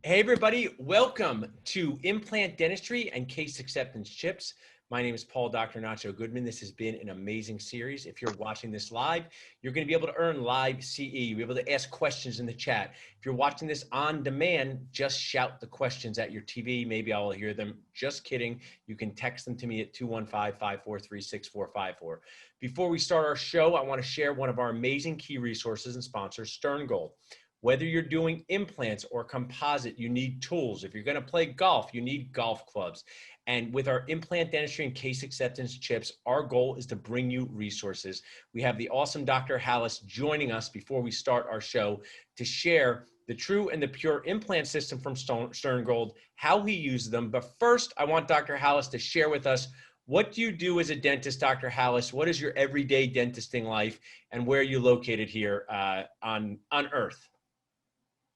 Hey everybody, welcome to Implant Dentistry and Case Acceptance Chips. My name is Dr. Nacho Goodman. This has been an amazing series. If you're watching this live, you're going to be able to earn live CE. You'll be able to ask questions in the chat. If you're watching this on demand, just shout the questions at your TV. Maybe I'll hear them. Just kidding. You can text them to me at 215-543-6454. Before we start our show, I want to share one of our amazing key resources and sponsors, Stern Gold. Whether you're doing implants or composite, you need tools. If you're going to play golf, you need golf clubs. And with our implant dentistry and case acceptance chips, our goal is to bring you resources. We have the awesome Dr. Hallas joining us before we start our show to share the true and the pure implant system from Stern Gold, how he uses them. But first, I want Dr. Hallas to share with us, what do you do as a dentist, Dr. Hallas? What is your everyday dentisting life, and where are you located here on Earth?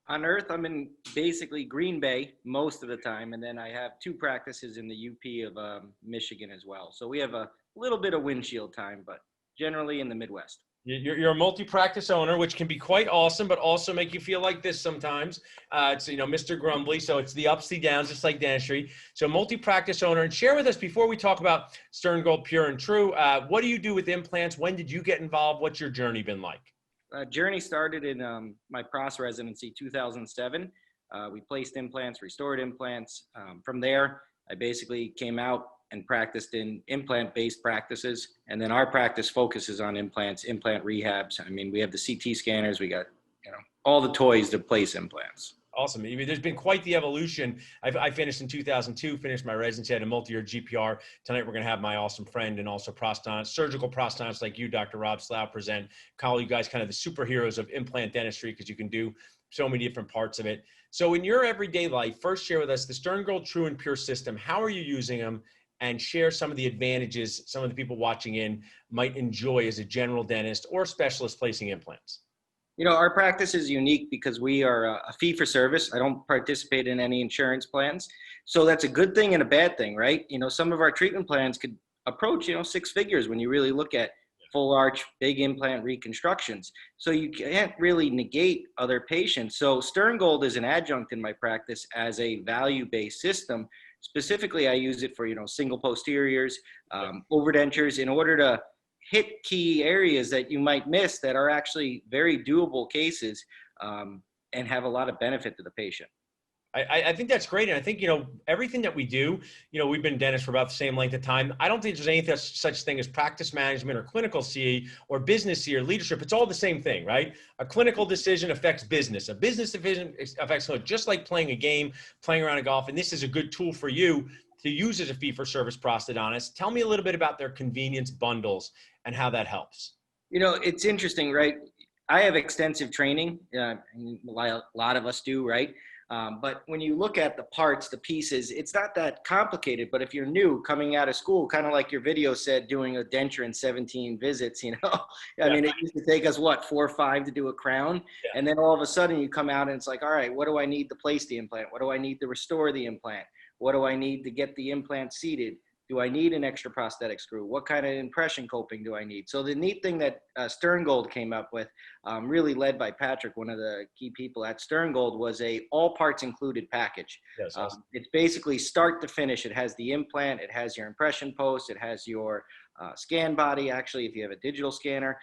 On Earth, I'm in basically Green Bay most of the time, and then I have two practices in the UP of Michigan as well. So we have a little bit of windshield time, but generally in the Midwest. You're a multi-practice owner, which can be quite awesome, but also make you feel like this sometimes. It's, Mr. Grumbly, so it's the ups, the downs, just like dentistry. So multi-practice owner, and share with us before we talk about Stern Gold Pure and True, what do you do with implants? When did you get involved? What's your journey been like? Journey started in my PROS residency, 2007. We placed implants, restored implants. From there, I basically came out and practiced in implant-based practices. And then our practice focuses on implants, implant rehabs. I mean, we have the CT scanners. We got, all the toys to place implants. Awesome. I mean, there's been quite the evolution. I finished in 2002, finished my residency, had a multi-year GPR. Tonight, we're going to have my awesome friend and also surgical prosthodontist like you, Dr. Rob Slough, present. Call you guys kind of the superheroes of implant dentistry because you can do so many different parts of it. So in your everyday life, first share with us the Stern Gold True and Pure system. How are you using them? And share some of the advantages some of the people watching in might enjoy as a general dentist or specialist placing implants. Our practice is unique because we are a fee for service. I don't participate in any insurance plans. So that's a good thing and a bad thing, right? Some of our treatment plans could approach, six figures when you really look at full arch, big implant reconstructions. So you can't really negate other patients. So Stern Gold is an adjunct in my practice as a value-based system. Specifically, I use it for, single posteriors, overdentures, in order to hit key areas that you might miss that are actually very doable cases and have a lot of benefit to the patient. I think that's great. And I think, everything that we do, we've been dentists for about the same length of time. I don't think there's any such thing as practice management or clinical CE or business CE or leadership. It's all the same thing, right? A clinical decision affects business. A business decision affects just like playing a game, playing around a golf. And this is a good tool for you to use as a fee-for-service prosthodontist. Tell me a little bit about their convenience bundles and how that helps. It's interesting, right? I have extensive training. A lot of us do, right? But when you look at the parts, the pieces, it's not that complicated. But if you're new, coming out of school, kind of like your video said, doing a denture in 17 visits, I mean, it used to take us, 4 or 5 to do a crown. Yeah. And then all of a sudden you come out and it's like, all right, what do I need to place the implant? What do I need to restore the implant? What do I need to get the implant seated? Do I need an extra prosthetic screw? What kind of impression coping do I need? So the neat thing that Stern Gold came up with, really led by Patrick, one of the key people at Stern Gold, was a all parts included package. Yes, awesome. It's basically start to finish. It has the implant, it has your impression post, it has your scan body, actually, if you have a digital scanner.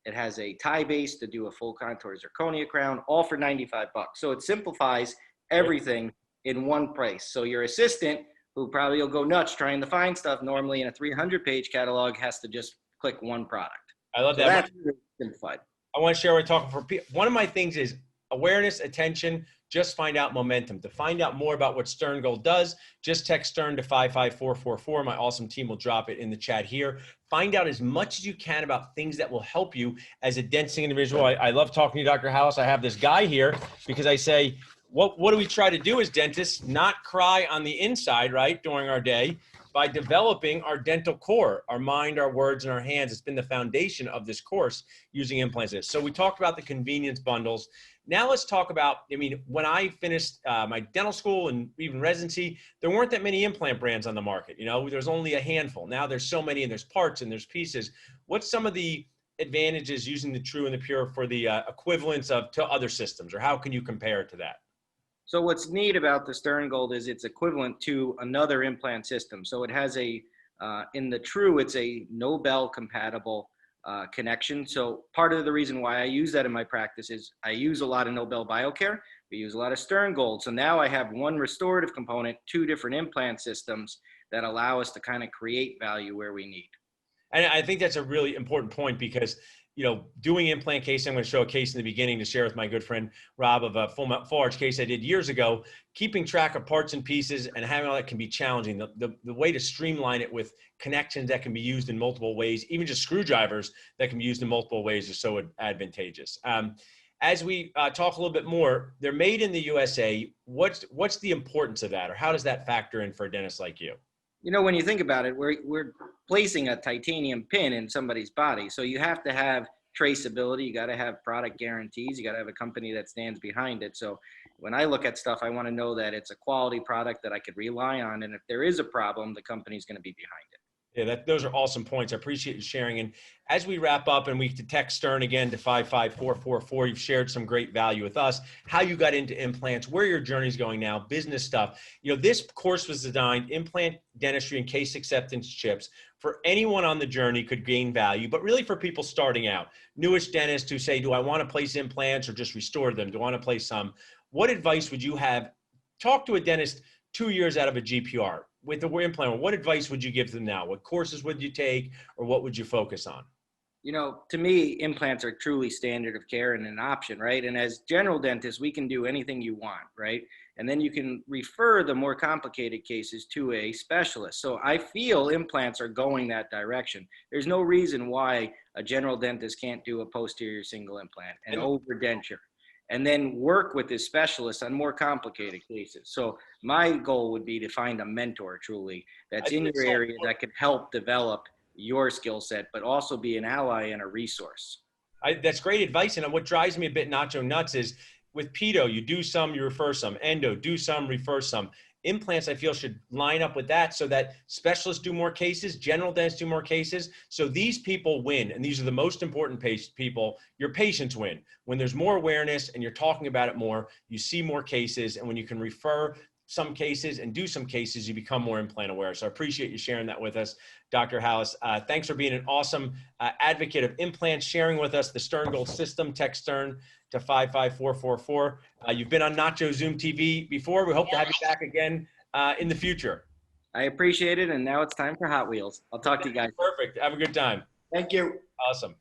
It has a tie base to do a full contour zirconia crown, all for $95. So it simplifies everything in one price. So your assistant, who probably will go nuts trying to find stuff normally in a 300-page catalog, has to just click one product. I love that. That's really simplified. I want to share what we're talking for people. One of my things is awareness, attention, just find out momentum. To find out more about what Stern Gold does, just text Stern to 55444. My awesome team will drop it in the chat here. Find out as much as you can about things that will help you as a dentistry individual. I love talking to you, Dr. Hallas. I have this guy here because I say, what do we try to do as dentists? Not cry on the inside, right, during our day, by developing our dental core, our mind, our words, and our hands. It's been the foundation of this course using implants. So we talked about the convenience bundles. Now let's talk about, when I finished my dental school and even residency, there weren't that many implant brands on the market. There's only a handful. Now there's so many, and there's parts and there's pieces. What's some of the advantages using the True and the Pure for the equivalence to other systems, or how can you compare it to that? So what's neat about the Stern Gold is it's equivalent to another implant system. So it has in the True, it's a Nobel compatible connection. So part of the reason why I use that in my practice is I use a lot of Nobel BioCare. We use a lot of Stern Gold. So now I have one restorative component, two different implant systems that allow us to kind of create value where we need. And I think that's a really important point because, doing implant case, I'm going to show a case in the beginning to share with my good friend Rob of a full arch case I did years ago. Keeping track of parts and pieces and having all that can be challenging. The way to streamline it with connections that can be used in multiple ways, even just screwdrivers that can be used in multiple ways, is so advantageous. As we talk a little bit more, they're made in the USA. What's the importance of that, or how does that factor in for a dentist like you? When you think about it, we're placing a titanium pin in somebody's body. So you have to have traceability. You got to have product guarantees. You got to have a company that stands behind it. So when I look at stuff, I want to know that it's a quality product that I could rely on. And if there is a problem, the company's going to be behind it. Yeah, those are awesome points. I appreciate you sharing. And as we wrap up and we text Stern again to 55444, you've shared some great value with us, how you got into implants, where your journey's going now, business stuff. This course was designed, implant dentistry and case acceptance chips, for anyone on the journey could gain value, but really for people starting out, newish dentists who say, do I want to place implants or just restore them? Do I want to place some? What advice would you have? Talk to a dentist 2 years out of a GPR with the implant. What advice would you give them now? What courses would you take, or what would you focus on? To me, implants are truly standard of care and an option, right? And as general dentists, we can do anything you want, right? And then you can refer the more complicated cases to a specialist. So I feel implants are going that direction. There's no reason why a general dentist can't do a posterior single implant and overdenture, and then work with this specialist on more complicated cases. So my goal would be to find a mentor truly that's in your area that can help develop your skill set, but also be an ally and a resource. That's great advice. And what drives me a bit Nacho nuts is with pedo, you do some, you refer some. Endo, do some, refer some. Implants, I feel, should line up with that so that specialists do more cases, general dentists do more cases. So these people win. And these are the most important people. Your patients win. When there's more awareness and you're talking about it more, you see more cases. And when you can refer some cases and do some cases, you become more implant aware. So I appreciate you sharing that with us, Dr. Hallas. Thanks for being an awesome advocate of implants, sharing with us the Stern Gold system. Text Stern to 55444. You've been on Nacho Zoom TV before. We hope to have you back again in the future. I appreciate it. And now it's time for Hot Wheels. I'll talk to you guys. Perfect. Have a good time. Thank you. Awesome.